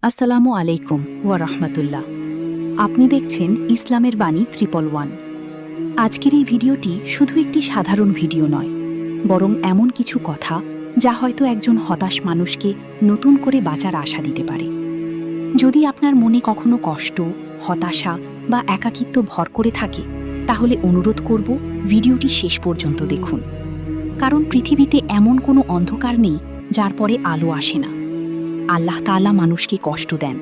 আসসালামু আলাইকুম ওয়া রাহমাতুল্লাহ। আপনি দেখছেন ইসলামের বাণী 111। আজকের এই ভিডিওটি শুধু একটি সাধারণ ভিডিও নয়, বরং এমন কিছু কথা যা হয়তো একজন হতাশ মানুষকে নতুন করে বাঁচার আশা দিতে পারে। যদি আপনার মনে কখনো কষ্ট, হতাশা বা একাকিত্ব ভর করে থাকে, তাহলে অনুরোধ করব ভিডিওটি শেষ পর্যন্ত দেখুন। কারণ পৃথিবীতে এমন কোনো অন্ধকার নেই যার পরে আলো আসে না। আল্লাহ তাআলা মানুষকে কষ্ট দেন,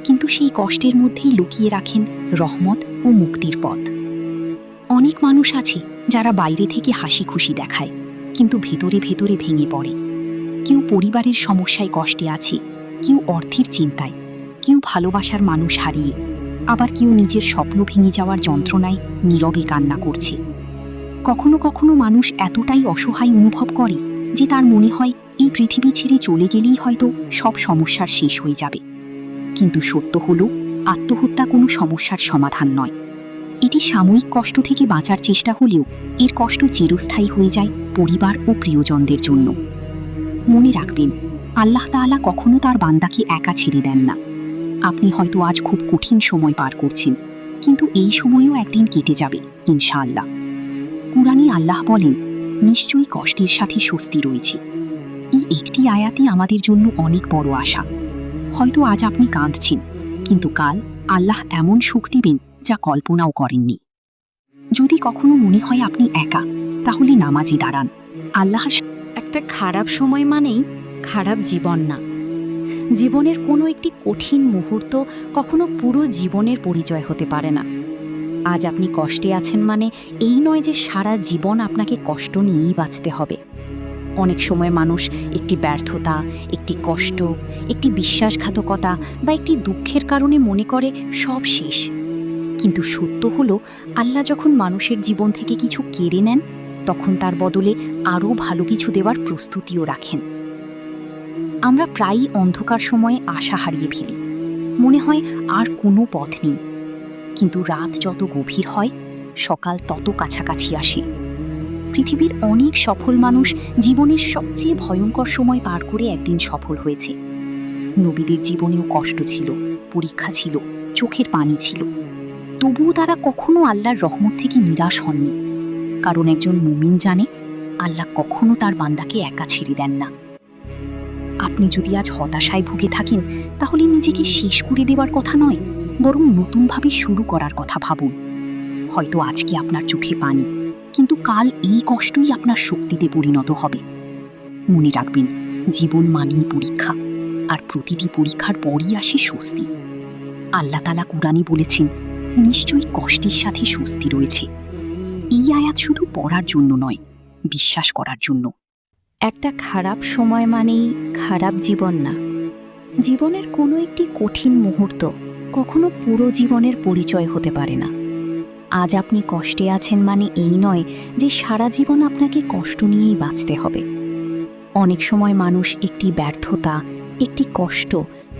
কিন্তু সেই কষ্টের মধ্যেই লুকিয়ে রাখেন রহমত ও মুক্তির পথ। অনেক মানুষ আছে যারা বাইরে থেকে হাসি খুশি দেখায়, কিন্তু ভেতরে ভেতরে ভেঙে পড়ে। কেউ পরিবারের সমস্যায় কষ্টে আছে, কেউ অর্থের চিন্তায়, কেউ ভালোবাসার মানুষ হারিয়ে, আবার কেউ নিজের স্বপ্ন ভেঙে যাওয়ার যন্ত্রণায় নীরবে কান্না করছে। কখনো কখনো মানুষ এতটাই অসহায় অনুভব করে যে তার মনে হয় এই পৃথিবী ছেড়ে চলে গেলেই হয়তো সব সমস্যার শেষ হয়ে যাবে। কিন্তু সত্য হলো, আত্মহত্যা কোনো সমস্যার সমাধান নয়। এটি সাময়িক কষ্ট থেকে বাঁচার চেষ্টা হলেও এর কষ্ট চিরস্থায়ী হয়ে যায় পরিবার ও প্রিয়জনদের জন্য। মনে রাখবেন, আল্লাহ তাআলা কখনো তার বান্দাকে একা ছেড়ে দেন না। আপনি হয়তো আজ খুব কঠিন সময় পার করছেন, কিন্তু এই সময়ও একদিন কেটে যাবে ইনশাআল্লাহ। কুরআনে আল্লাহ বলেন, নিশ্চয়ই কষ্টের সাথে স্বস্তি রয়েছে। এই একটি আয়াতই আমাদের জন্য অনেক বড় আশা। হয়তো আজ আপনি কাঁদছেন, কিন্তু কাল আল্লাহ এমন সুখ দিবেন যা কল্পনাও করেননি। যদি কখনো মনে হয় আপনি একা, তাহলে নামাজে দাঁড়ান। আল্লাহর একটা খারাপ সময় মানেই খারাপ জীবন না। জীবনের কোনো একটি কঠিন মুহূর্ত কখনো পুরো জীবনের পরিচয় হতে পারে না। আজ আপনি কষ্টে আছেন মানে এই নয় যে সারা জীবন আপনাকে কষ্ট নিয়েই বাঁচতে হবে। অনেক সময় মানুষ একটি ব্যর্থতা, একটি কষ্ট, একটি বিশ্বাসঘাতকতা বা একটি দুঃখের কারণে মনে করে সব শেষ। কিন্তু সত্য হলো, আল্লাহ যখন মানুষের জীবন থেকে কিছু কেড়ে নেন, তখন তার বদলে আরও ভালো কিছু দেওয়ার প্রস্তুতিও রাখেন। আমরা প্রায়ই অন্ধকার সময়ে আশা হারিয়ে ফেলি, মনে হয় আর কোনো পথ নেই। কিন্তু রাত যত গভীর হয়, সকাল তত কাছাকাছি আসে। পৃথিবীর অনেক সফল মানুষ জীবনের সবচেয়ে ভয়ঙ্কর সময় পার করে একদিন সফল হয়েছে। নবীদের জীবনেও কষ্ট ছিল, পরীক্ষা ছিল, চোখের পানি ছিল। তবুও তারা কখনো আল্লাহর রহমত থেকে নিরাশ হননি। কারণ একজন মুমিন জানে, আল্লাহ কখনো তার বান্দাকে একা ছেড়ে দেন না। আপনি যদি আজ হতাশায় ভুগে থাকেন, তাহলে নিজেকে শেষ করে দেওয়ার কথা নয়, বরং নতুনভাবে শুরু করার কথা ভাবুন। হয়তো আজকে আপনার চোখে পানি, কিন্তু কাল এই কষ্টই আপনার শক্তিতে পরিণত হবে। মনে রাখবেন, জীবন মানেই পরীক্ষা, আর প্রতিটি পরীক্ষার পরই আসে স্বস্তি। আল্লাহ তাআলা কুরআনে বলেছেন, নিশ্চয়ই কষ্টের সাথে স্বস্তি রয়েছে। এই আয়াত শুধু পড়ার জন্য নয়, বিশ্বাস করার জন্য। একটা খারাপ সময় মানেই খারাপ জীবন না। জীবনের কোনো একটি কঠিন মুহূর্ত কখনো পুরো জীবনের পরিচয় হতে পারে না। আজ আপনি কষ্টে আছেন মানে এই নয় যে সারা জীবন আপনাকে কষ্ট নিয়েই বাঁচতে হবে। অনেক সময় মানুষ একটি ব্যর্থতা, একটি কষ্ট,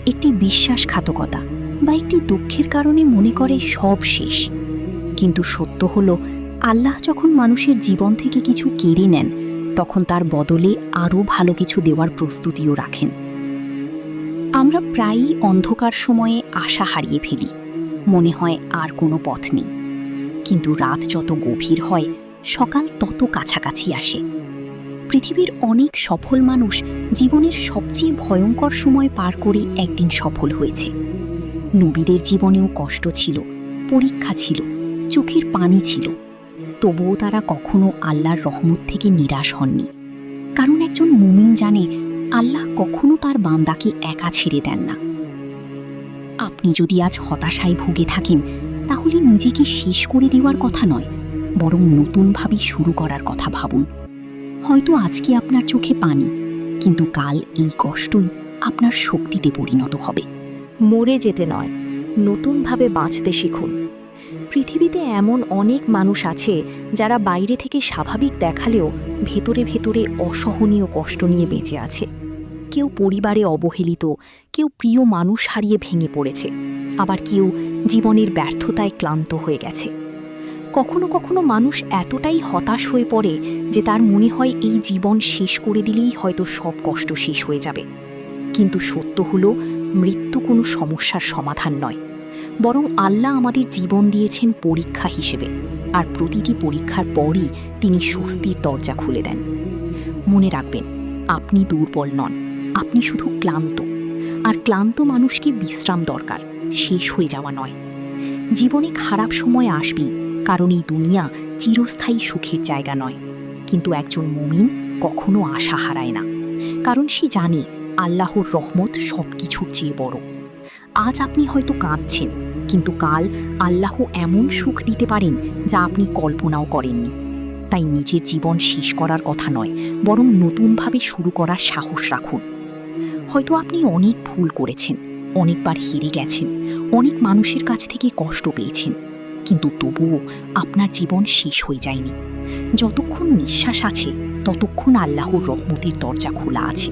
একটি বিশ্বাসঘাতকতা বা একটি দুঃখের কারণে মনে করে সব শেষ। কিন্তু সত্য হলো, আল্লাহ যখন মানুষের জীবন থেকে কিছু কেড়ে নেন, তখন তার বদলে আরও ভালো কিছু দেওয়ার প্রস্তুতিও রাখেন। আমরা প্রায়ই অন্ধকার সময়ে আশা হারিয়ে ফেলি, মনে হয় আর কোনো পথ নেই। কিন্তু রাত যত গভীর হয়, সকাল তত কাছাকাছি আসে। পৃথিবীর অনেক সফল মানুষ জীবনের সবচেয়ে ভয়ঙ্কর সময় পার করে একদিন সফল হয়েছে। নবীদের জীবনেও কষ্ট ছিল, পরীক্ষা ছিল, চোখের পানি ছিল। তবুও তারা কখনো আল্লাহর রহমত থেকে নিরাশ হননি। কারণ একজন মুমিন জানে, আল্লাহ কখনো তার বান্দাকে একা ছেড়ে দেন না। আপনি যদি আজ হতাশায় ভুগে থাকেন, তাহলে নিজেকে শেষ করে দেওয়ার কথা নয়, বরং নতুনভাবে শুরু করার কথা ভাবুন। হয়তো আজকে আপনার চোখে পানি, কিন্তু কাল এই কষ্টই আপনার শক্তিতে পরিণত হবে। মরে যেতে নয়, নতুনভাবে বাঁচতে শিখুন। পৃথিবীতে এমন অনেক মানুষ আছে যারা বাইরে থেকে স্বাভাবিক দেখালেও ভেতরে ভেতরে অসহনীয় কষ্ট নিয়ে বেঁচে আছে। কেউ পরিবারে অবহেলিত, কেউ প্রিয় মানুষ হারিয়ে ভেঙে পড়েছে, আবার কেউ জীবনের ব্যর্থতায় ক্লান্ত হয়ে গেছে। কখনো কখনো মানুষ এতটাই হতাশ হয়ে পড়ে যে তার মনে হয় এই জীবন শেষ করে দিলেই হয়তো সব কষ্ট শেষ হয়ে যাবে। কিন্তু সত্য হলো, মৃত্যু কোনো সমস্যার সমাধান নয়, বরং আল্লাহ আমাদের জীবন দিয়েছেন পরীক্ষা হিসেবে, আর প্রতিটি পরীক্ষার পরই তিনি স্বস্তির দরজা খুলে দেন। মনে রাখবেন, আপনি দুর্বল নন, আপনি শুধু ক্লান্ত, আর ক্লান্ত মানুষকে বিশ্রাম দরকার, শেষ হয়ে যাওয়া নয়। জীবনে খারাপ সময় আসবেই, কারণ এই দুনিয়া চিরস্থায়ী সুখের জায়গা নয়। কিন্তু একজন মুমিন কখনো আশা হারায় না, কারণ সে জানে আল্লাহর রহমত সব কিছুর চেয়ে বড়। আজ আপনি হয়তো কাঁদছেন, কিন্তু কাল আল্লাহ এমন সুখ দিতে পারেন যা আপনি কল্পনাও করেননি। তাই নিজের জীবন শেষ করার কথা নয়, বরং নতুনভাবে শুরু করার সাহস রাখুন। হয়তো আপনি অনেক ভুল করেছেন, অনেকবার হেরে গেছেন, অনেক মানুষের কাছ থেকে কষ্ট পেয়েছেন, কিন্তু তবুও আপনার জীবন শেষ হয়ে যায়নি। যতক্ষণ নিঃশ্বাস আছে ততক্ষণ আল্লাহর রহমতের দরজা খোলা আছে।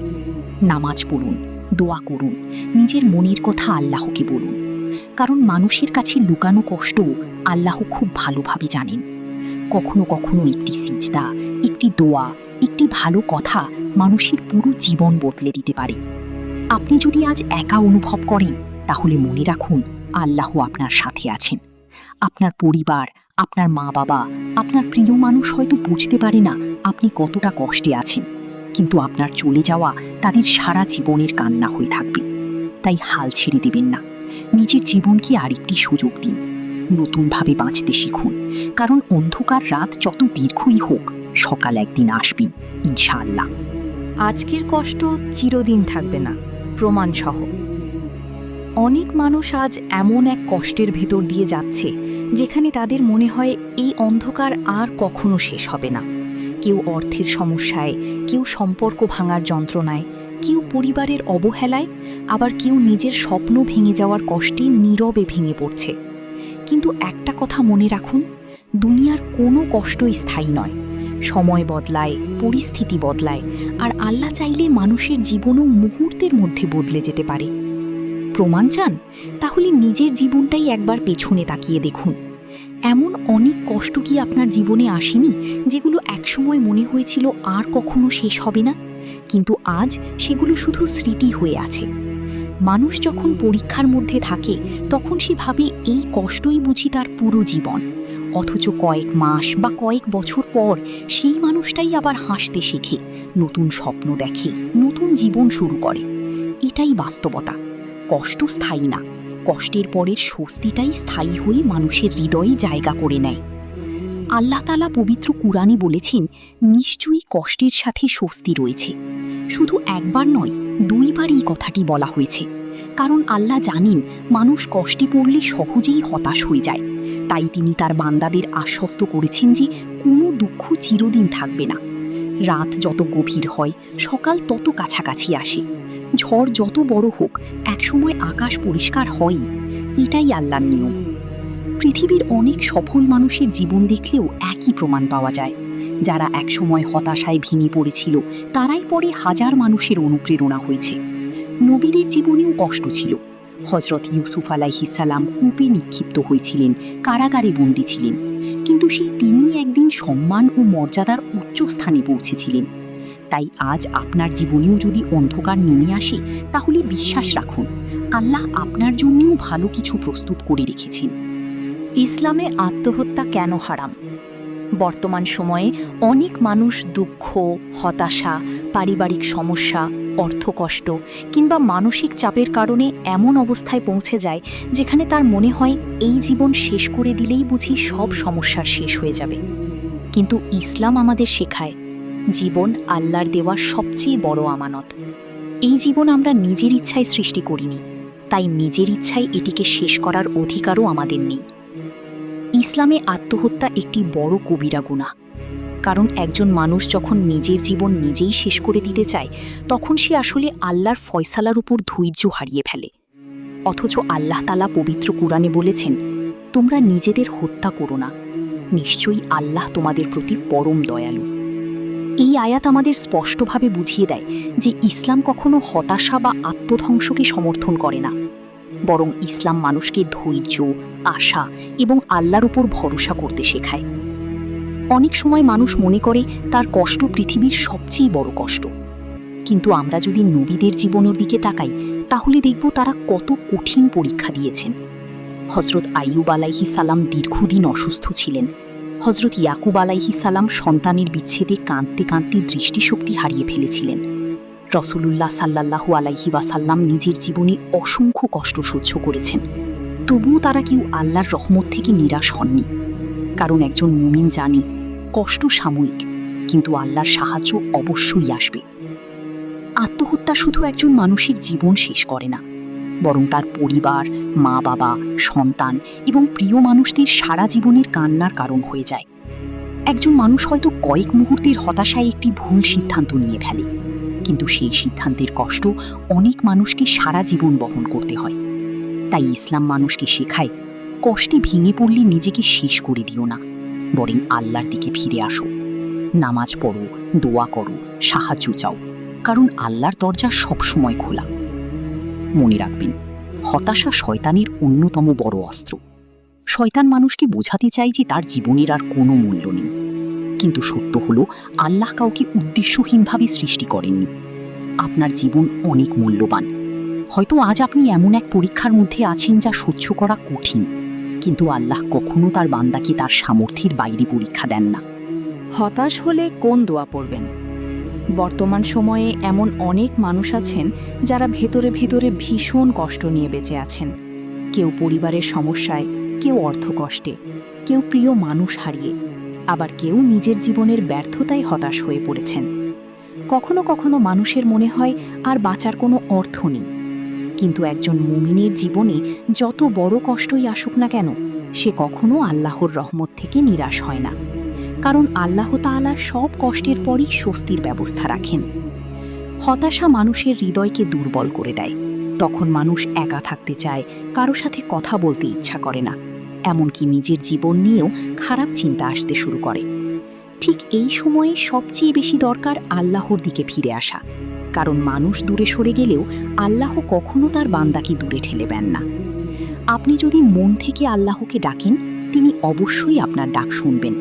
নামাজ পড়ুন, দোয়া করুন, নিজের মনের কথা আল্লাহকে বলুন, কারণ মানুষের কাছে লুকানো কষ্টও আল্লাহ খুব ভালোভাবে জানেন। কখনো কখনো একটি সিজদা, একটি দোয়া, একটি ভালো কথা মানুষের পুরো জীবন বদলে দিতে পারে। আপনি যদি আজ একা অনুভব করেন, তাহলে মনে রাখুন আল্লাহ আপনার সাথে আছেন। আপনার পরিবার, আপনার মা বাবা, আপনার প্রিয় মানুষ হয়তো বুঝতে পারে না আপনি কতটা কষ্টে আছেন, কিন্তু আপনার চলে যাওয়া তাদের সারা জীবনের কান্না হয়ে থাকবে। তাই হাল ছেড়ে দেবেন না, নিজের জীবনকে আরেকটি সুযোগ দিন, নতুনভাবে বাঁচতে শিখুন, কারণ অন্ধকার রাত যত দীর্ঘই হোক, সকাল একদিন আসবেই ইনশাআল্লাহ। আজকের কষ্ট চিরদিন থাকবে না, প্রমাণসহ। অনেক মানুষ আজ এমন এক কষ্টের ভেতর দিয়ে যাচ্ছে যেখানে তাদের মনে হয় এই অন্ধকার আর কখনো শেষ হবে না। কেউ অর্থের সমস্যায়, কেউ সম্পর্ক ভাঙার যন্ত্রণায়, কেউ পরিবারের অবহেলায়, আবার কেউ নিজের স্বপ্ন ভেঙে যাওয়ার কষ্টে নীরবে ভেঙে পড়ছে। কিন্তু একটা কথা মনে রাখুন, দুনিয়ার কোনো কষ্টই স্থায়ী নয়। সময় বদলায়, পরিস্থিতি বদলায়, আর আল্লাহ চাইলে মানুষের জীবনও মুহূর্তের মধ্যে বদলে যেতে পারে। প্রমাণ চান? তাহলে নিজের জীবনটাই একবার পেছনে তাকিয়ে দেখুন। এমন অনেক কষ্ট কি আপনার জীবনে আসেনি, যেগুলো একসময় মনে হয়েছিল আর কখনো শেষ হবে না, কিন্তু আজ সেগুলো শুধু স্মৃতি হয়ে আছে। মানুষ যখন পরীক্ষার মধ্যে থাকে, তখন সে ভাবে এই কষ্টই বুঝি তার পুরো জীবন। অথচ কয়েক মাস বা কয়েক বছর পর সেই মানুষটাই আবার হাসতে শেখে, নতুন স্বপ্ন দেখে, নতুন জীবন শুরু করে। এটাই বাস্তবতা। কষ্ট স্থায়ী না, কষ্টের পরের স্বস্তিটাই স্থায়ী হয়ে মানুষের হৃদয়ে জায়গা করে নেয়। আল্লাহ তাআলা পবিত্র কুরআনে বলেছেন, নিশ্চয়ই কষ্টের সাথে স্বস্তি রয়েছে। শুধু একবার নয়, দুইবার এই কথাটি বলা হয়েছে, কারণ আল্লাহ জানেন মানুষ কষ্টে পড়লে সহজেই হতাশ হয়ে যায়। তাই তিনি তার বান্দাদের আশ্বস্ত করেছেন যে কোনো দুঃখ চিরদিন থাকবে না। রাত যত গভীর হয়, সকাল তত কাছাকাছি আসে। ঝড় যত বড় হোক, একসময় আকাশ পরিষ্কার হয়ই। এটাই আল্লাহর নিয়ম। পৃথিবীর অনেক সফল মানুষের জীবন দেখলেও একই প্রমাণ পাওয়া যায়। যারা একসময় হতাশায় ভেঙে পড়েছিল, তারাই পরে হাজার মানুষের অনুপ্রেরণা হয়েছে। নবীদের জীবনেও কষ্ট ছিল। হযরত ইউসুফ আলাইহিসসালাম কূপে নিক্ষিপ্ত হয়েছিলেন, কারাগারে বন্দী ছিলেন, কিন্তু তিনি একদিন সম্মান ও মর্যাদার উচ্চ স্থানে পৌঁছেছিলেন। তাই আজ আপনার জীবনেও যদি অন্ধকার নেমে আসে, তাহলে বিশ্বাস রাখুন আল্লাহ আপনার জন্যও ভালো কিছু প্রস্তুত করে রেখেছেন। ইসলামে আত্মহত্যা কেন হারাম? বর্তমান সময়ে অনেক মানুষ দুঃখ, হতাশা, পারিবারিক সমস্যা, অর্থকষ্ট কিংবা মানসিক চাপের কারণে এমন অবস্থায় পৌঁছে যায় যেখানে তার মনে হয় এই জীবন শেষ করে দিলেই বুঝি সব সমস্যার শেষ হয়ে যাবে। কিন্তু ইসলাম আমাদের শেখায়, জীবন আল্লাহর দেওয়া সবচেয়ে বড় আমানত। এই জীবন আমরা নিজের ইচ্ছায় সৃষ্টি করিনি, তাই নিজের ইচ্ছায় এটিকে শেষ করার অধিকারও আমাদের নেই। ইসলামে আত্মহত্যা একটি বড় কবিরা গুনাহ, কারণ একজন মানুষ যখন নিজের জীবন নিজেই শেষ করে দিতে চায়, তখন সে আসলে আল্লাহর ফয়সালার উপর ধৈর্য হারিয়ে ফেলে। অথচ আল্লাহ তাআলা পবিত্র কুরআনে বলেছেন, তোমরা নিজেদের হত্যা করো না, নিশ্চয়ই আল্লাহ তোমাদের প্রতি পরম দয়ালু। এই আয়াত আমাদের স্পষ্টভাবে বুঝিয়ে দেয় যে ইসলাম কখনো হতাশা বা আত্মধ্বংসকে সমর্থন করে না, বরং ইসলাম মানুষকে ধৈর্য, আশা এবং আল্লাহর উপর ভরসা করতে শেখায়। অনেক সময় মানুষ মনে করে তার কষ্ট পৃথিবীর সবচেয়ে বড় কষ্ট, কিন্তু আমরা যদি নবীদের জীবনের দিকে তাকাই, তাহলে দেখব তারা কত কঠিন পরীক্ষা দিয়েছেন। হজরত আইয়ুব আলাইহিস সালাম দীর্ঘদিন অসুস্থ ছিলেন। হজরত ইয়াকুব আলাইহিস সালাম সন্তানের বিচ্ছেদে কাঁদতে কাঁদতে দৃষ্টিশক্তি হারিয়ে ফেলেছিলেন। রসূলুল্লাহ সাল্লাল্লাহু আলাইহি ওয়াসাল্লাম নিজের জীবনে অসংখ্য কষ্ট সহ্য করেছেন, তবুও তারা কেউ আল্লাহর রহমত থেকে নিরাশ হননি। কারণ একজন মুমিন জানে কষ্ট সাময়িক, কিন্তু আল্লাহর সাহায্য অবশ্যই আসবে। আত্মহত্যা শুধু একজন মানুষের জীবন শেষ করে না, বরং তার পরিবার, মা বাবা, সন্তান এবং প্রিয় মানুষদের সারা জীবনের কান্নার কারণ হয়ে যায়। একজন মানুষ হয়তো কয়েক মুহূর্তের হতাশায় একটি ভুল সিদ্ধান্ত নিয়ে ফেলে, কিন্তু সেই সিদ্ধান্তের কষ্ট অনেক মানুষকে সারা জীবন বহন করতে হয়। তাই ইসলাম মানুষকে শেখায়, কষ্টে ভেঙে পড়লে নিজেকে শেষ করে দিও না, বরং আল্লাহর দিকে ফিরে আসো। নামাজ পড়ো, দোয়া করো, সাহায্য চাও, কারণ আল্লাহর দরজা সবসময় খোলা। মনে রাখবেন, হতাশা শয়তানের অন্যতম বড় অস্ত্র। শয়তান মানুষকে বোঝাতে চায় যে তার জীবনের আর কোনো মূল্য নেই, কিন্তু সত্য হলো আল্লাহ কাউকে উদ্দেশ্যহীনভাবে সৃষ্টি করেননি। আপনার জীবন অনেক মূল্যবান। হয়তো আজ আপনি এমন এক পরীক্ষার মধ্যে আছেন যা সহ্য করা কঠিন, কিন্তু আল্লাহ কখনো তার বান্দাকে তার সামর্থ্যের বাইরে পরীক্ষা দেন না। হতাশ হলে কোন দোয়া পড়বেন? বর্তমান সময়ে এমন অনেক মানুষ আছেন যারা ভেতরে ভেতরে ভীষণ কষ্ট নিয়ে বেঁচে আছেন। কেউ পরিবারের সমস্যায়, কেউ অর্থকষ্টে, কেউ প্রিয় মানুষ হারিয়ে, আবার কেউ নিজের জীবনের ব্যর্থতায় হতাশ হয়ে পড়েছেন। কখনো কখনো মানুষের মনে হয় আর বাঁচার কোনো অর্থ নেই, কিন্তু একজন মুমিনের জীবনে যত বড় কষ্টই আসুক না কেন, সে কখনো আল্লাহর রহমত থেকে নিরাশ হয় না। কারণ আল্লাহ তাআলা সব কষ্টের পরই স্বস্তির ব্যবস্থা রাখেন। হতাশা মানুষের হৃদয়কে দুর্বল করে দেয়। তখন মানুষ একা থাকতে চায়, কারো সাথে কথা বলতে ইচ্ছা করে না, এমনকি নিজের জীবন নিয়েও খারাপ চিন্তা আসতে শুরু করে। ঠিক এই সময়ে সবচেয়ে বেশি দরকার আল্লাহর দিকে ফিরে আসা। কারণ মানুষ দূরে সরে গেলেও আল্লাহ কখনো তার বান্দাকে দূরে ঠেলে দেন না। আপনি যদি মন থেকে আল্লাহকে ডাকেন, তিনি অবশ্যই আপনার ডাক শুনবেন।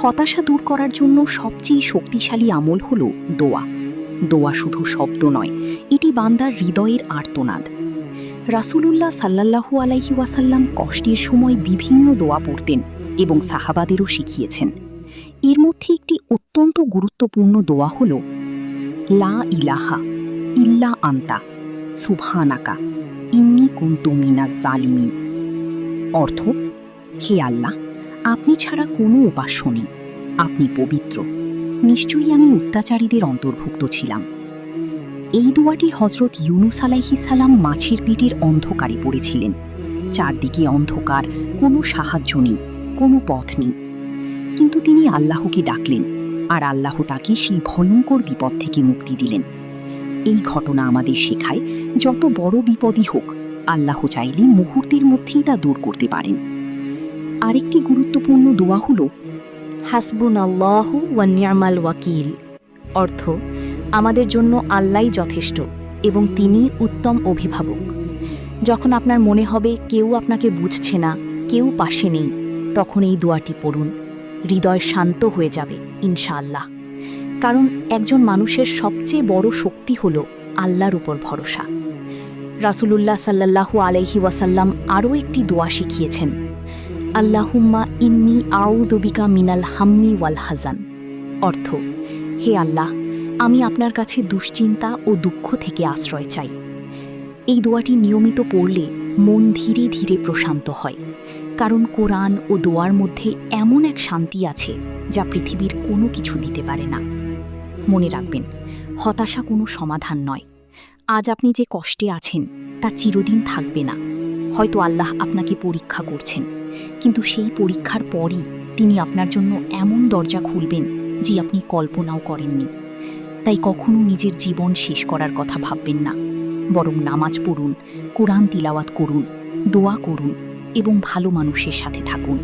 হতাশা দূর করার জন্য সবচেয়ে শক্তিশালী আমল হল দোয়া। দোয়া শুধু শব্দ নয়, এটি বান্দার হৃদয়ের আর্তনাদ। রাসূলুল্লাহ সাল্লাল্লাহু আলাইহি ওয়াসাল্লাম কষ্টের সময় বিভিন্ন দোয়া পড়তেন এবং সাহাবাদেরও শিখিয়েছেন। এর মধ্যে একটি অত্যন্ত গুরুত্বপূর্ণ দোয়া হল লা ইলাহা ইল্লা আন্তা সুবহানাকা ইন্নী কুনতু মিনাজ জালিমিন। অর্থ, হে আল্লাহ, আপনি ছাড়া কোনো উপাস্য নেই, আপনি পবিত্র, নিশ্চয়ই আমি অত্যাচারীদের অন্তর্ভুক্ত ছিলাম। এই দোয়াটি হজরত ইউনুস আলাইহিস সালাম মাছের পেটের অন্ধকারে পড়েছিলেন। চারদিকে অন্ধকার, কোনো সাহায্য নেই, কোনো পথ নেই, কিন্তু তিনি আল্লাহকে ডাকলেন, আর আল্লাহ তাকে সেই ভয়ঙ্কর বিপদ থেকে মুক্তি দিলেন। এই ঘটনা আমাদের শেখায়, যত বড় বিপদই হোক, আল্লাহ চাইলে মুহূর্তের মধ্যেই তা দূর করতে পারেন। আরেকটি গুরুত্বপূর্ণ দোয়া হল হাসবুনাল্লাহু ওয়া নি'মাল ওয়াকিল। অর্থ, আমাদের জন্য আল্লাহই যথেষ্ট এবং তিনি উত্তম অভিভাবক। যখন আপনার মনে হবে কেউ আপনাকে বুঝছে না, কেউ পাশে নেই, তখন এই দোয়াটি পড়ুন। হৃদয় শান্ত হয়ে যাবে ইনশাআল্লাহ। কারণ একজন মানুষের সবচেয়ে বড় শক্তি হল আল্লাহর উপর ভরসা। রাসূলুল্লাহ সাল্লাল্লাহু আলাইহি ওয়াসাল্লাম আরও একটি দোয়া শিখিয়েছেন, আল্লাহুম্মা ইন্নী আউযু বিকা মিনাল হাম্মি ওয়াল হাজান। অর্থ, হে আল্লাহ, আমি আপনার কাছে দুশ্চিন্তা ও দুঃখ থেকে আশ্রয় চাই। এই দোয়াটি নিয়মিত পড়লে মন ধীরে ধীরে প্রশান্ত হয়। কারণ কোরআন ও দোয়ার মধ্যে এমন এক শান্তি আছে যা পৃথিবীর কোনো কিছু দিতে পারে না। মনে রাখবেন, হতাশা কোনো সমাধান নয়। আজ আপনি যে কষ্টে আছেন তা চিরদিন থাকবে না। হয়তো আল্লাহ আপনাকে পরীক্ষা করছেন, কিন্তু সেই পরীক্ষার পরই তিনি আপনার জন্য এমন দরজা খুলবেন যে আপনি কল্পনাও করেননি। তাই কখনো নিজের জীবন শেষ করার কথা ভাববেন না, বরং নামাজ পড়ুন, কোরআন তিলাওয়াত করুন, দোয়া করুন এবং ভালো মানুষের সাথে থাকুন।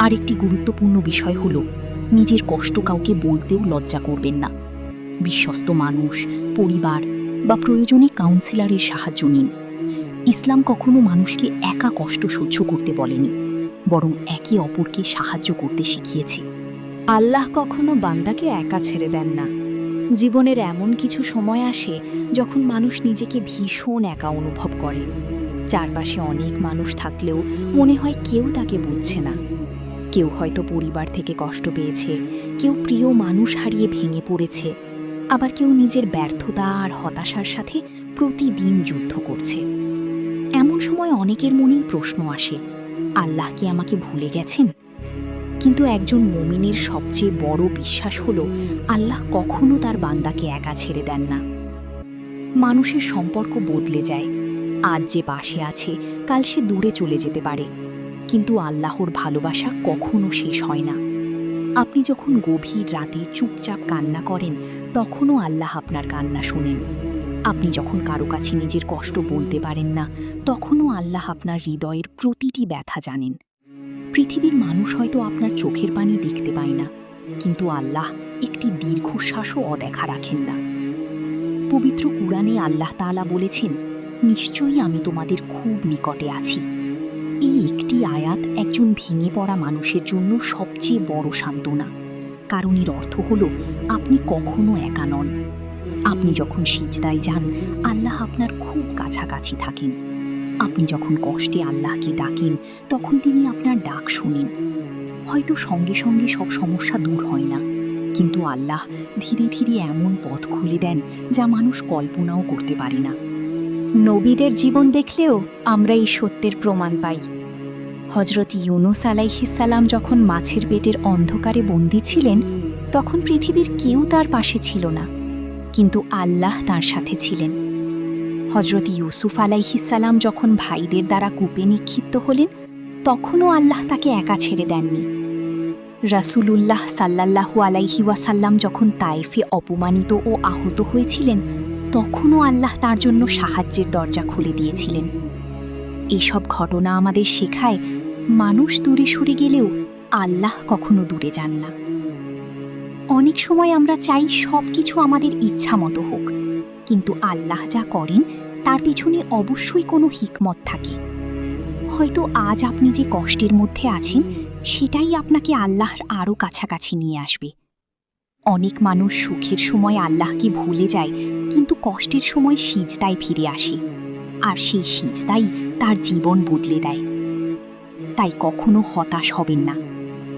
আরেকটি গুরুত্বপূর্ণ বিষয় হল, নিজের কষ্ট কাউকে বলতেও লজ্জা করবেন না। বিশ্বস্ত মানুষ, পরিবার বা প্রয়োজনে কাউন্সিলরের সাহায্য নিন। ইসলাম কখনো মানুষকে একা কষ্ট সহ্য করতে বলেনি, বরং একে অপরকে সাহায্য করতে শিখিয়েছে। আল্লাহ কখনো বান্দাকে একা ছেড়ে দেন না। জীবনের এমন কিছু সময় আসে যখন মানুষ নিজেকে ভীষণ একা অনুভব করে। চারপাশে অনেক মানুষ থাকলেও মনে হয় কেউ তাকে বুঝছে না। কেউ হয়তো পরিবার থেকে কষ্ট পেয়েছে, কেউ প্রিয় মানুষ হারিয়ে ভেঙে পড়েছে, আবার কেউ নিজের ব্যর্থতা আর হতাশার সাথে প্রতিদিন যুদ্ধ করছে। এমন সময় অনেকের মনেই প্রশ্ন আসে, আল্লাহ কি আমাকে ভুলে গেছেন? কিন্তু একজন মুমিনের সবচেয়ে বড় বিশ্বাস হলো আল্লাহ কখনো তার বান্দাকে একা ছেড়ে দেন না। মানুষের সম্পর্ক বদলে যায়, আজ যে পাশে আছে কাল সে দূরে চলে যেতে পারে, কিন্তু আল্লাহর ভালোবাসা কখনো শেষ হয় না। আপনি যখন গভীর রাতে চুপচাপ কান্না করেন, তখনও আল্লাহ আপনার কান্না শোনেন। আপনি যখন কারো কাছে নিজের কষ্ট বলতে পারেন না, তখনও আল্লাহ আপনার হৃদয়ের প্রতিটি ব্যথা জানেন। পৃথিবীর মানুষ হয়তো আপনার চোখের পানি দেখতে পায় না, কিন্তু আল্লাহ একটি দীর্ঘশ্বাসও অদেখা রাখেন না। পবিত্র কুরআনে আল্লাহ তাআলা বলেছেন, নিশ্চয়ই আমি তোমাদের খুব নিকটে আছি। এই একটি আয়াত একজন ভেঙে পড়া মানুষের জন্য সবচেয়ে বড় সান্ত্বনা, কারণ এর অর্থ হল আপনি কখনো একা নন। আপনি যখন সিজদায় যান, আল্লাহ আপনার খুব কাছাকাছি থাকেন। আপনি যখন কষ্টে আল্লাহকে ডাকেন, তখন তিনি আপনার ডাক শুনেন। হয়তো সঙ্গে সঙ্গে সব সমস্যা দূর হয় না, কিন্তু আল্লাহ ধীরে ধীরে এমন পথ খুলে দেন যা মানুষ কল্পনাও করতে পারে না। নবীদের জীবন দেখলেও আমরা এই সত্যের প্রমাণ পাই। হজরত ইউনুস আলাইহিসসালাম যখন মাছের পেটের অন্ধকারে বন্দী ছিলেন, তখন পৃথিবীর কেউ তার পাশে ছিল না, কিন্তু আল্লাহ তার সাথে ছিলেন। হজরত ইউসুফ আলাইহিসসালাম যখন ভাইদের দ্বারা কূপে নিক্ষিপ্ত হলেন, তখনও আল্লাহ তাকে একা ছেড়ে দেননি। রাসূলুল্লাহ সাল্লাল্লাহু আলাইহি ওয়াসাল্লাম যখন তায়েফে অপমানিত ও আহত হয়েছিলেন, তখনও আল্লাহ তার জন্য সাহায্যের দরজা খুলে দিয়েছিলেন। এসব ঘটনা আমাদের শেখায়, মানুষ দূরে সরে গেলেও আল্লাহ কখনো দূরে যান না। অনেক সময় আমরা চাই সব কিছু আমাদের ইচ্ছা মতো হোক, কিন্তু আল্লাহ যা করেন তার পিছনে অবশ্যই কোনো হিকমত থাকে। হয়তো আজ আপনি যে কষ্টের মধ্যে আছেন, সেটাই আপনাকে আল্লাহর আরও কাছাকাছি নিয়ে আসবে। অনেক মানুষ সুখের সময় আল্লাহকে ভুলে যায়, কিন্তু কষ্টের সময় সিজদায় ফিরে আসে, আর সেই সিজদাই তার জীবন বদলে দেয়। তাই কখনো হতাশ হবেন না।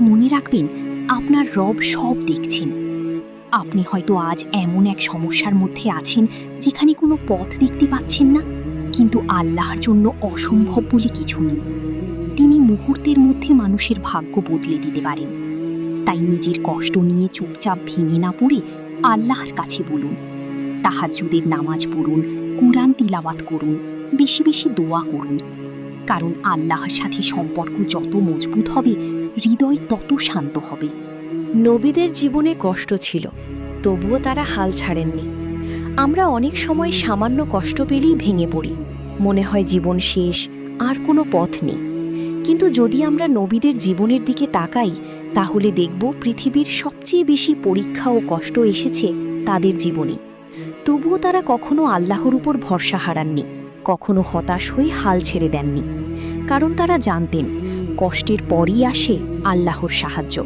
মনে রাখবেন, আপনার রব সব দেখছেন। আপনি হয়তো আজ এমন এক সমস্যার মধ্যে আছেন যেখানে কোনো পথ দেখতে পাচ্ছেন না, কিন্তু আল্লাহর জন্য অসম্ভব বলে কিছু নেই। তিনি মুহূর্তের মধ্যে মানুষের ভাগ্য বদলে দিতে পারেন। তাই নিজের কষ্ট নিয়ে চুপচাপ ভেঙে না পড়ে আল্লাহর কাছে বলুন, তাহাজ্জুদের নামাজ পড়ুন, কুরআন তিলাওয়াত করুন, বেশি বেশি দোয়া করুন। কারণ আল্লাহর সাথে সম্পর্ক যত মজবুত হবে, হৃদয় তত শান্ত হবে। নবীদের জীবনে কষ্ট ছিল, তবুও তারা হাল ছাড়েননি। আমরা অনেক সময় সামান্য কষ্ট পেলেই ভেঙে পড়ি, মনে হয় জীবন শেষ, আর কোনো পথ নেই। কিন্তু যদি আমরা নবীদের জীবনের দিকে তাকাই, তাহলে দেখব পৃথিবীর সবচেয়ে বেশি পরীক্ষা ও কষ্ট এসেছে তাদের জীবনে। তবুও তারা কখনো আল্লাহর উপর ভরসা হারাননি, কখনো হতাশ হয়ে হাল ছেড়ে দেননি, কারণ তারা জানতেন কষ্টের পরই আসে আল্লাহর সাহায্য।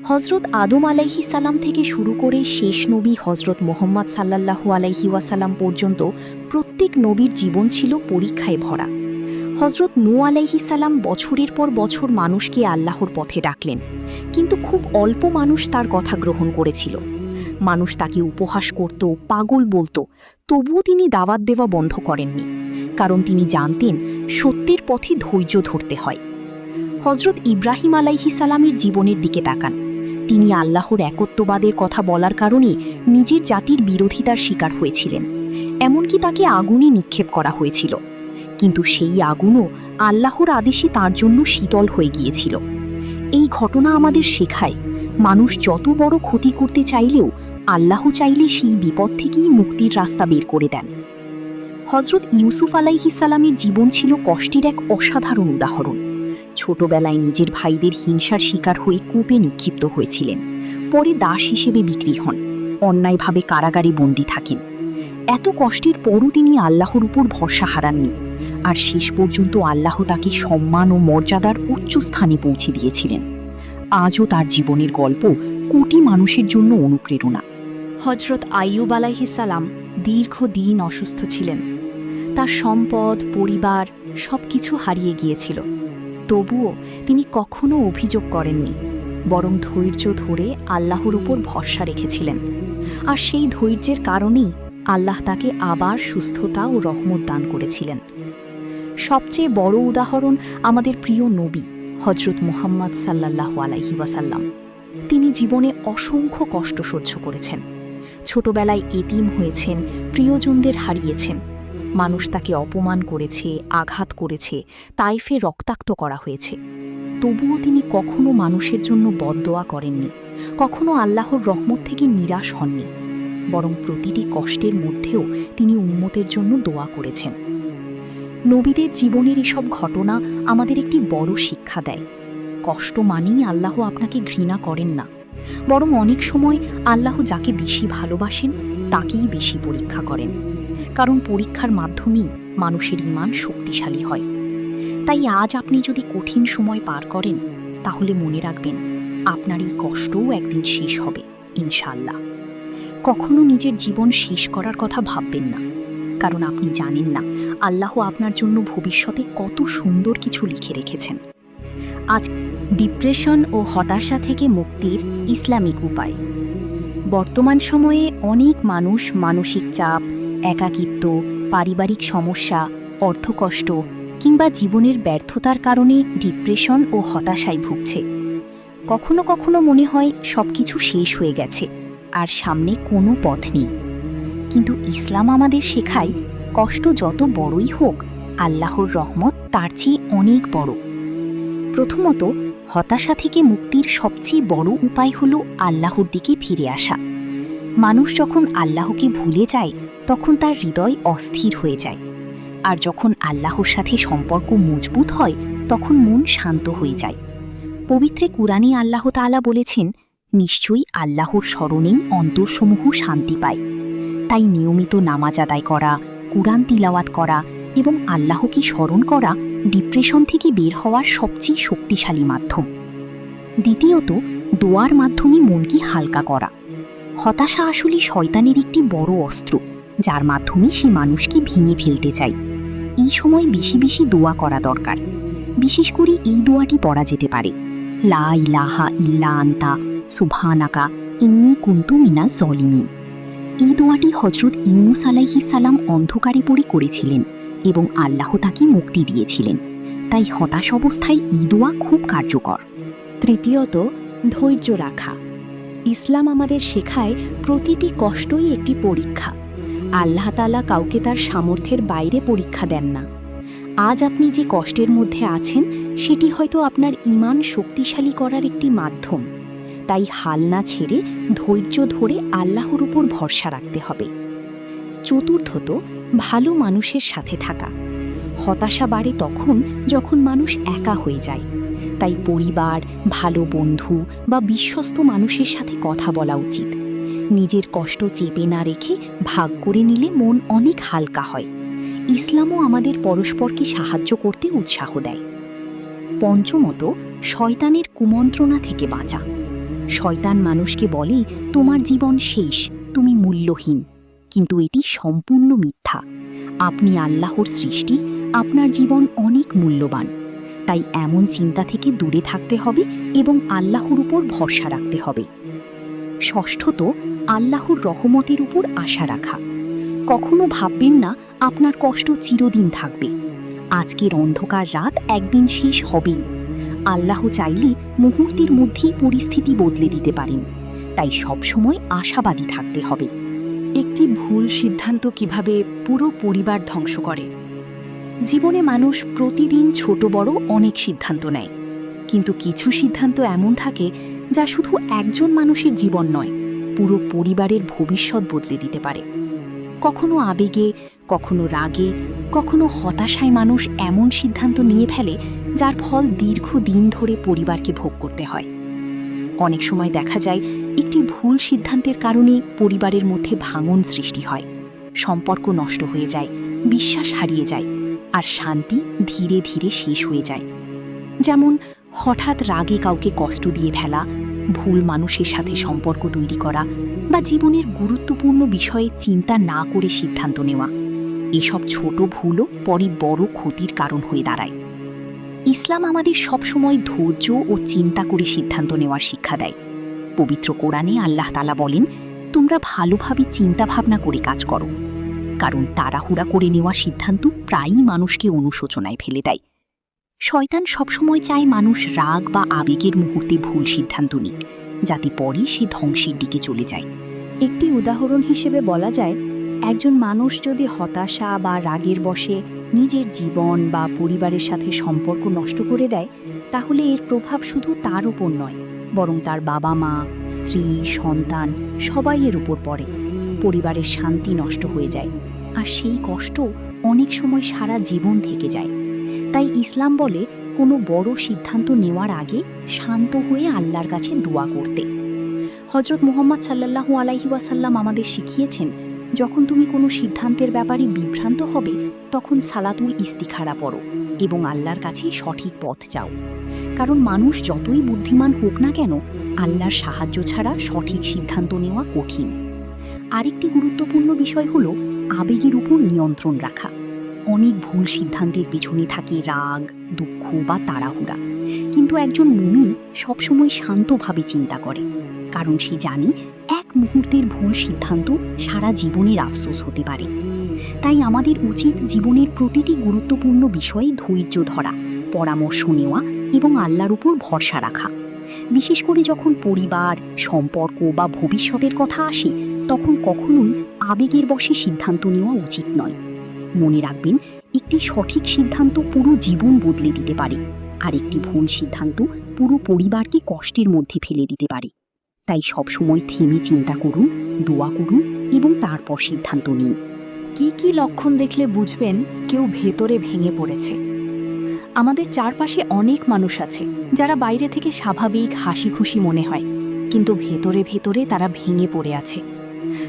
হজরত আদম আলাইহিস সালাম থেকে শুরু করে শেষ নবী হজরত মুহাম্মদ সাল্লাল্লাহু আলাইহি ওয়াসাল্লাম পর্যন্ত প্রত্যেক নবীর জীবন ছিল পরীক্ষায় ভরা। হজরত নূহ আলাইহিস সালাম বছরের পর বছর মানুষকে আল্লাহর পথে ডাকলেন, কিন্তু খুব অল্প মানুষ তার কথা গ্রহণ করেছিল। মানুষ তাকে উপহাস করত, পাগল বলতো, তবুও তিনি দাওয়াত দেওয়া বন্ধ করেননি, কারণ তিনি জানতেন সত্যের পথে ধৈর্য ধরতে হয়। হজরত ইব্রাহিম আলাইহিস সালামের জীবনের দিকে তাকান। তিনি আল্লাহর একত্ববাদের কথা বলার কারণে নিজের জাতির বিরোধিতার শিকার হয়েছিলেন, এমনকি তাকে আগুনে নিক্ষেপ করা হয়েছিল। কিন্তু সেই আগুনও আল্লাহর আদেশে তার জন্য শীতল হয়ে গিয়েছিল। এই ঘটনা আমাদের শেখায়, মানুষ যত বড় ক্ষতি করতে চাইলেও আল্লাহ চাইলে সেই বিপদ থেকেই মুক্তির রাস্তা বের করে দেন। হজরত ইউসুফ আলাইহিস সালামের জীবন ছিল কষ্টের এক অসাধারণ উদাহরণ। ছোটবেলায় নিজের ভাইদের হিংসার শিকার হয়ে কূপে নিক্ষিপ্ত হয়েছিলেন, পরে দাস হিসেবে বিক্রি হন, অন্যায়ভাবে কারাগারে বন্দী থাকেন। এত কষ্টের পরও তিনি আল্লাহর উপর ভরসা হারাননি, আর শেষ পর্যন্ত আল্লাহ তাকে সম্মান ও মর্যাদার উচ্চ স্থানে পৌঁছে দিয়েছিলেন। আজও তার জীবনের গল্প কোটি মানুষের জন্য অনুপ্রেরণা। হজরত আইয়ুব আলাইহিসসালাম দীর্ঘদিন অসুস্থ ছিলেন। তার সম্পদ, পরিবার সবকিছু হারিয়ে গিয়েছিল। তবুও তিনি কখনো অভিযোগ করেননি, বরং ধৈর্য ধরে আল্লাহর উপর ভরসা রেখেছিলেন। আর সেই ধৈর্যের কারণেই আল্লাহ তাকে আবার সুস্থতা ও রহমত দান করেছিলেন। সবচেয়ে বড় উদাহরণ আমাদের প্রিয় নবী হজরত মুহাম্মদ সাল্লাল্লাহু আলাইহি ওয়াসাল্লাম। তিনি জীবনে অসংখ্য কষ্ট সহ্য করেছেন। ছোটবেলায় এতিম হয়েছেন, প্রিয়জনদের হারিয়েছেন। মানুষ তাকে অপমান করেছে, আঘাত করেছে, তাইফে রক্তাক্ত করা হয়েছে। তবুও তিনি কখনো মানুষের জন্য বদদোয়া করেননি, কখনো আল্লাহর রহমত থেকে নিরাশ হননি, বরং প্রতিটি কষ্টের মধ্যেও তিনি উম্মতের জন্য দোয়া করেছেন। নবীদের জীবনের এসব ঘটনা আমাদের একটি বড় শিক্ষা দেয়। কষ্ট মানেই আল্লাহ আপনাকে ঘৃণা করেন না, বরং অনেক সময় আল্লাহ যাকে বেশি ভালোবাসেন তাকেই বেশি পরীক্ষা করেন। কারণ পরীক্ষার মাধ্যমেই মানুষের ঈমান শক্তিশালী হয়। তাই আজ আপনি যদি কঠিন সময় পার করেন, তাহলে মনে রাখবেন আপনার এই কষ্টও একদিন শেষ হবে ইনশাআল্লাহ। কখনো নিজের জীবন শেষ করার কথা ভাববেন না, কারণ আপনি জানেন না আল্লাহ আপনার জন্য ভবিষ্যতে কত সুন্দর কিছু লিখে রেখেছেন। আজ ডিপ্রেশন ও হতাশা থেকে মুক্তির ইসলামিক উপায়। বর্তমান সময়ে অনেক মানুষ মানসিক চাপ, একাকিত্ব, পারিবারিক সমস্যা, অর্থকষ্ট কিংবা জীবনের ব্যর্থতার কারণে ডিপ্রেশন ও হতাশায় ভুগছে। কখনো কখনো মনে হয় সবকিছু শেষ হয়ে গেছে আর সামনে কোনো পথ নেই। কিন্তু ইসলাম আমাদের শেখায় কষ্ট যত বড়ই হোক, আল্লাহর রহমত তার চেয়ে অনেক বড়। প্রথমত, হতাশা থেকে মুক্তির সবচেয়ে বড় উপায় হল আল্লাহর দিকে ফিরে আসা। মানুষ যখন আল্লাহকে ভুলে যায় তখন তার হৃদয় অস্থির হয়ে যায়, আর যখন আল্লাহর সাথে সম্পর্ক মজবুত হয় তখন মন শান্ত হয়ে যায়। পবিত্রে কুরআনে আল্লাহ তাআলা বলেছেন, নিশ্চয়ই আল্লাহর স্মরণেই অন্তরসমূহ শান্তি পায়। তাই নিয়মিত নামাজ আদায় করা, কুরআন তিলাওয়াত করা এবং আল্লাহকে স্মরণ করা ডিপ্রেশন থেকে বের হওয়ার সবচেয়ে শক্তিশালী মাধ্যম। দ্বিতীয়ত, দোয়ার মাধ্যমে মনকে হালকা করা। হতাশা আসলে শয়তানের একটি বড় অস্ত্র, যার মাধ্যমে সে মানুষকে ভেঙে ফেলতে চায়। এই সময় বেশি বেশি দোয়া করা দরকার। বিশেষ করে এই দোয়াটি পড়া যেতে পারে, লা ইলাহা ইল্লা আনতা সুবহানাকা ইন্নী কুনতু মিনাজ জালিমিন। এই দোয়াটি হজরত ইউনুস আলাইহিস সালাম অন্ধকারে পড়ে করেছিলেন এবং আল্লাহ তাকে মুক্তি দিয়েছিলেন। তাই হতাশ অবস্থায় এই দোয়া খুব কার্যকর। তৃতীয়ত, ধৈর্য রাখা। ইসলাম আমাদের শেখায় প্রতিটি কষ্টই একটি পরীক্ষা। আল্লাহ তাআলা কাউকে তার সামর্থ্যের বাইরে পরীক্ষা দেন না। আজ আপনি যে কষ্টের মধ্যে আছেন সেটি হয়তো আপনার ঈমান শক্তিশালী করার একটি মাধ্যম। তাই হাল না ছেড়ে ধৈর্য ধরে আল্লাহর উপর ভরসা রাখতে হবে। চতুর্থত, ভালো মানুষের সাথে থাকা। হতাশা বাড়ে তখন যখন মানুষ একা হয়ে যায়। তাই পরিবার, ভালো বন্ধু বা বিশ্বস্ত মানুষের সাথে কথা বলা উচিত। নিজের কষ্ট চেপে না রেখে ভাগ করে নিলে মন অনেক হালকা হয়। ইসলামও আমাদের পরস্পরকে সাহায্য করতে উৎসাহ দেয়। পঞ্চমত, শয়তানের কুমন্ত্রণা থেকে বাঁচা। শয়তান মানুষকে বলে, তোমার জীবন শেষ, তুমি মূল্যহীন। কিন্তু এটি সম্পূর্ণ মিথ্যা। আপনি আল্লাহর সৃষ্টি, আপনার জীবন অনেক মূল্যবান। তাই এমন চিন্তা থেকে দূরে থাকতে হবে এবং আল্লাহর উপর ভরসা রাখতে হবে। ষষ্ঠত, আল্লাহর রহমতের উপর আশা রাখা। কখনো ভাববেন না আপনার কষ্ট চিরদিন থাকবে। আজকের অন্ধকার রাত একদিন শেষ হবেই। আল্লাহ চাইলে মুহূর্তের মধ্যেই পরিস্থিতি বদলে দিতে পারেন। তাই সবসময় আশাবাদী থাকতে হবে। একটি ভুল সিদ্ধান্ত কিভাবে পুরো পরিবার ধ্বংস করে। জীবনে মানুষ প্রতিদিন ছোট বড় অনেক সিদ্ধান্ত নেয়, কিন্তু কিছু সিদ্ধান্ত এমন থাকে যা শুধু একজন মানুষের জীবন নয়, পুরো পরিবারের ভবিষ্যৎ বদলে দিতে পারে। কখনো আবেগে, কখনো রাগে, কখনো হতাশায় মানুষ এমন সিদ্ধান্ত নিয়ে ফেলে যার ফল দীর্ঘদিন ধরে পরিবারকে ভোগ করতে হয়। অনেক সময় দেখা যায় একটি ভুল সিদ্ধান্তের কারণে পরিবারের মধ্যে ভাঙন সৃষ্টি হয়, সম্পর্ক নষ্ট হয়ে যায়, বিশ্বাস হারিয়ে যায়, আর শান্তি ধীরে ধীরে শেষ হয়ে যায়। যেমন হঠাৎ রাগে কাউকে কষ্ট দিয়ে ফেলা, ভুল মানুষের সাথে সম্পর্ক তৈরি করা বা জীবনের গুরুত্বপূর্ণ বিষয়ে চিন্তা না করে সিদ্ধান্ত নেওয়া, এসব ছোট ভুলও পরে বড় ক্ষতির কারণ হয়ে দাঁড়ায়। ইসলাম আমাদের সবসময় ধৈর্য ও চিন্তা করে সিদ্ধান্ত নেওয়ার শিক্ষা দেয়। পবিত্র কোরআনে আল্লাহ তাআলা বলেন, তোমরা ভালোভাবে চিন্তা ভাবনা করে কাজ করো, কারণ তাড়াহুড়া করে নেওয়া সিদ্ধান্ত প্রায়ই মানুষকে অনুশোচনায় ফেলে দেয়। শয়তান সবসময় চায় মানুষ রাগ বা আবেগের মুহূর্তে ভুল সিদ্ধান্ত নিক, যাতে পরে সে ধ্বংসের দিকে চলে যায়। একটি উদাহরণ হিসেবে বলা যায়, একজন মানুষ যদি হতাশা বা রাগের বশে নিজের জীবন বা পরিবারের সাথে সম্পর্ক নষ্ট করে দেয়, তাহলে এর প্রভাব শুধু তার উপর নয়, বরং তার বাবা মা, স্ত্রী, সন্তান সবাইয়ের উপর পড়ে। পরিবারের শান্তি নষ্ট হয়ে যায়, আর সেই কষ্ট অনেক সময় সারা জীবন থেকে যায়। তাই ইসলাম বলে, কোনো বড় সিদ্ধান্ত নেওয়ার আগে শান্ত হয়ে আল্লাহর কাছে দোয়া করতে। হজরত মুহাম্মদ সাল্লাল্লাহু আলাইহি ওয়াসাল্লাম আমাদের শিখিয়েছেন, যখন তুমি কোনো সিদ্ধান্তের ব্যাপারে বিভ্রান্ত হবে, তখন সালাতুল ইস্তিখারা পড়ো এবং আল্লাহর কাছে সঠিক পথ চাও। কারণ মানুষ যতই বুদ্ধিমান হোক না কেন, আল্লাহর সাহায্য ছাড়া সঠিক সিদ্ধান্ত নেওয়া কঠিন। আরেকটি গুরুত্বপূর্ণ বিষয় হল আবেগের উপর নিয়ন্ত্রণ রাখা। অনেক ভুল সিদ্ধান্তের পিছনে থাকে রাগ, দুঃখ বা তাড়াহুড়া, কিন্তু একজন মুমিন সবসময় শান্তভাবে চিন্তা করে, কারণ সে জানে এক মুহূর্তের ভুল সিদ্ধান্ত সারা জীবনের আফসোস হতে পারে। তাই আমাদের উচিত জীবনের প্রতিটি গুরুত্বপূর্ণ বিষয়ে ধৈর্য ধরা, পরামর্শ নেওয়া এবং আল্লাহর উপর ভরসা রাখা। বিশেষ করে যখন পরিবার, সম্পর্ক বা ভবিষ্যতের কথা আসে, তখন কখনোই আবেগের বশে সিদ্ধান্ত নেওয়া উচিত নয়। মনে রাখবেন, একটি সঠিক সিদ্ধান্ত পুরো জীবন বদলে দিতে পারে, আর একটি ভুল সিদ্ধান্ত পুরো পরিবারকে কষ্টের মধ্যে ফেলে দিতে পারে। তাই সবসময় থেমে চিন্তা করুন, দোয়া করুন এবং তারপর সিদ্ধান্ত নিন। কি কি লক্ষণ দেখলে বুঝবেন কেউ ভেতরে ভেঙে পড়েছে? আমাদের চারপাশে অনেক মানুষ আছে যারা বাইরে থেকে স্বাভাবিক, হাসি খুশি মনে হয়, কিন্তু ভেতরে ভেতরে তারা ভেঙে পড়ে আছে।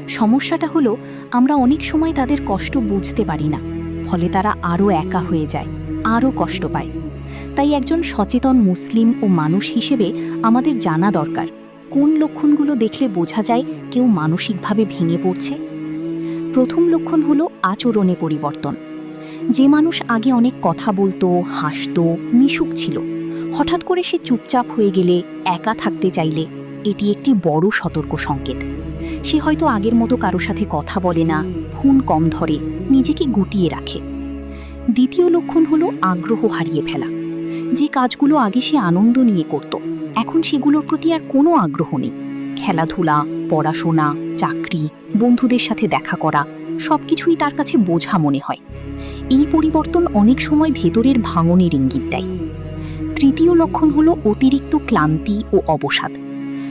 সমস্যাটা হলো, আমরা অনেক সময় তাদের কষ্ট বুঝতে পারি না, ফলে তারা আরও একা হয়ে যায়, আরও কষ্ট পায়। তাই একজন সচেতন মুসলিম ও মানুষ হিসেবে আমাদের জানা দরকার, কোন লক্ষণগুলো দেখলে বোঝা যায় কেউ মানসিকভাবে ভেঙে পড়ছে। প্রথম লক্ষণ হলো আচরণে পরিবর্তন। যে মানুষ আগে অনেক কথা বলতো, হাসতো, মিশুক ছিল, হঠাৎ করে সে চুপচাপ হয়ে গেলে, একা থাকতে চাইলে, এটি একটি বড় সতর্ক সংকেত। সে হয়তো আগের মতো কারো সাথে কথা বলে না, ফোন কম ধরে, নিজেকে গুটিয়ে রাখে। দ্বিতীয় লক্ষণ হলো আগ্রহ হারিয়ে ফেলা। যে কাজগুলো আগে সে আনন্দ নিয়ে করত, এখন সেগুলোর প্রতি আর কোনো আগ্রহ নেই। খেলাধুলা, পড়াশোনা, চাকরি, বন্ধুদের সাথে দেখা করা সবকিছুই তার কাছে বোঝা মনে হয়। এই পরিবর্তন অনেক সময় ভেতরের ভাঙনের ইঙ্গিত দেয়। তৃতীয় লক্ষণ হলো অতিরিক্ত ক্লান্তি ও অবসাদ।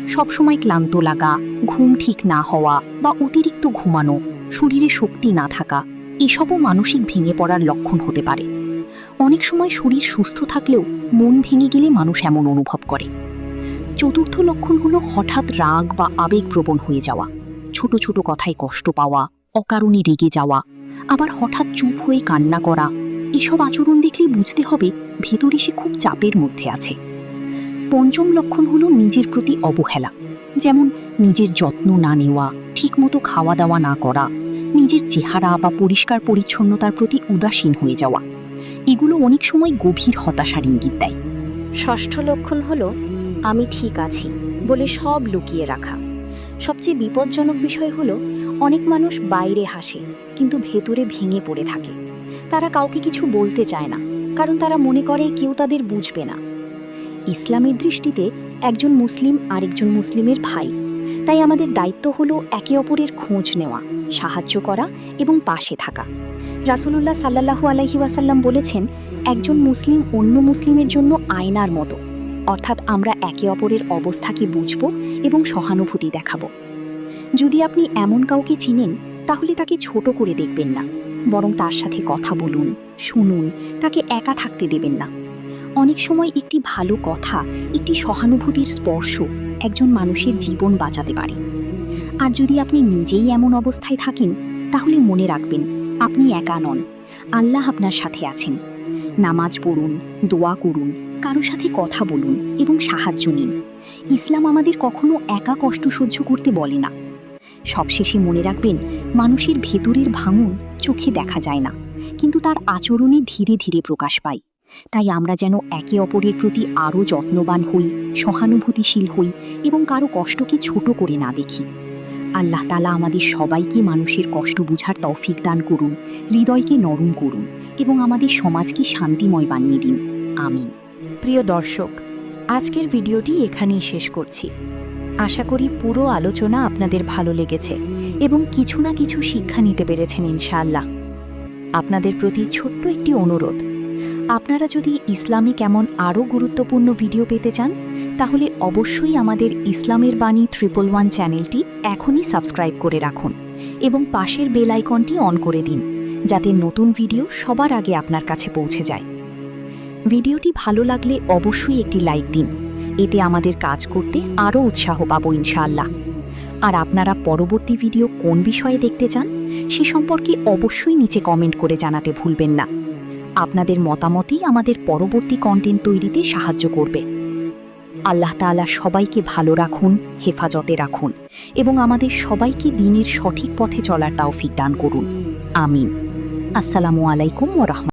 সবসময় ক্লান্ত লাগা, ঘুম ঠিক না হওয়া বা অতিরিক্ত ঘুমানো, শরীরে শক্তি না থাকা, এসবও মানসিক ভেঙে পড়ার লক্ষণ হতে পারে। অনেক সময় শরীর সুস্থ থাকলেও মন ভেঙে গেলে মানুষ এমন অনুভব করে। চতুর্থ লক্ষণ হলো হঠাৎ রাগ বা আবেগপ্রবণ হয়ে যাওয়া, ছোট ছোট কথায় কষ্ট পাওয়া, অকারণে রেগে যাওয়া, আবার হঠাৎ চুপ হয়ে কান্না করা। এসব আচরণ দেখলে বুঝতে হবে ভেতরে সে খুব চাপের মধ্যে আছে। পঞ্চম লক্ষণ হলো নিজের প্রতি অবহেলা, যেমন নিজের যত্ন না নেওয়া, ঠিকমতো খাওয়া দাওয়া না করা, নিজের চেহারা বা পরিষ্কার পরিচ্ছন্নতার প্রতি উদাসীন হয়ে যাওয়া। এগুলো অনেক সময় গভীর হতাশার ইঙ্গিত দেয়। ষষ্ঠ লক্ষণ হলো আমি ঠিক আছি বলে সব লুকিয়ে রাখা। সবচেয়ে বিপজ্জনক বিষয় হলো, অনেক মানুষ বাইরে হাসে কিন্তু ভেতরে ভেঙে পড়ে থাকে। তারা কাউকে কিছু বলতে চায় না, কারণ তারা মনে করে কেউ তাদের বুঝবে না। ইসলামের দৃষ্টিতে একজন মুসলিম আরেকজন মুসলিমের ভাই, তাই আমাদের দায়িত্ব হলো একে অপরের খোঁজ নেওয়া, সাহায্য করা এবং পাশে থাকা। রাসূলুল্লাহ সাল্লাল্লাহু আলাইহি ওয়াসাল্লাম বলেছেন, একজন মুসলিম অন্য মুসলিমের জন্য আয়নার মতো, অর্থাৎ আমরা একে অপরের অবস্থাকে বুঝব এবং সহানুভূতি দেখাব। যদি আপনি এমন কাউকে চিনেন, তাহলে তাকে ছোট করে দেখবেন না, বরং তার সাথে কথা বলুন, শুনুন, তাকে একা থাকতে দেবেন না। অনেক সময় একটি ভালো কথা, একটি সহানুভূতির স্পর্শ একজন মানুষের জীবন বাঁচাতে পারে। আর যদি আপনি নিজেই এমন অবস্থায় থাকেন, তাহলে মনে রাখবেন আপনি একা নন, আল্লাহ আপনার সাথে আছেন। নামাজ পড়ুন, দোয়া করুন, কারো সাথে কথা বলুন এবং সাহায্য নিন। ইসলাম আমাদের কখনো একা কষ্ট সহ্য করতে বলে না। সবশেষে মনে রাখবেন, মানুষের ভেতরের ভাঙন চোখে দেখা যায় না, কিন্তু তার আচরণে ধীরে ধীরে প্রকাশ পায়। তাই আমরা যেন একে অপরের প্রতি আরও যত্নবান হই, সহানুভূতিশীল হই এবং কারো কষ্টকে ছোট করে না দেখি। আল্লাহ তাআলা আমাদের সবাইকে মানুষের কষ্ট বুঝার তৌফিক দান করুন, হৃদয়কে নরম করুন এবং আমাদের সমাজকে শান্তিময় বানিয়ে দিন। আমিন। প্রিয় দর্শক, আজকের ভিডিওটি এখানেই শেষ করছি। আশা করি পুরো আলোচনা আপনাদের ভালো লেগেছে এবং কিছু না কিছু শিক্ষা নিতে পেরেছেন ইনশাআল্লাহ। আপনাদের প্রতি ছোট্ট একটি অনুরোধ, আপনারা যদি ইসলামিক এমন আরও গুরুত্বপূর্ণ ভিডিও পেতে চান, তাহলে অবশ্যই আমাদের ইসলামের বাণী 111 চ্যানেলটি এখনই সাবস্ক্রাইব করে রাখুন এবং পাশের বেল আইকনটি অন করে দিন, যাতে নতুন ভিডিও সবার আগে আপনার কাছে পৌঁছে যায়। ভিডিওটি ভালো লাগলে অবশ্যই একটি লাইক দিন, এতে আমাদের কাজ করতে আরও উৎসাহ পাবো ইনশাআল্লাহ। আর আপনারা পরবর্তী ভিডিও কোন বিষয়ে দেখতে চান সে সম্পর্কে অবশ্যই নিচে কমেন্ট করে জানাতে ভুলবেন না। আপনাদের মতামতই আমাদের পরবর্তী কন্টেন্ট তৈরিতে সাহায্য করবে। আল্লাহ তাআলা সবাইকে ভালো রাখুন, হেফাজতে রাখুন এবং আমাদের সবাইকে দ্বীনের সঠিক পথে চলার তৌফিক দান করুন। আমিন। আসসালামু আলাইকুম ওয়া রাহমাতুল্লাহ।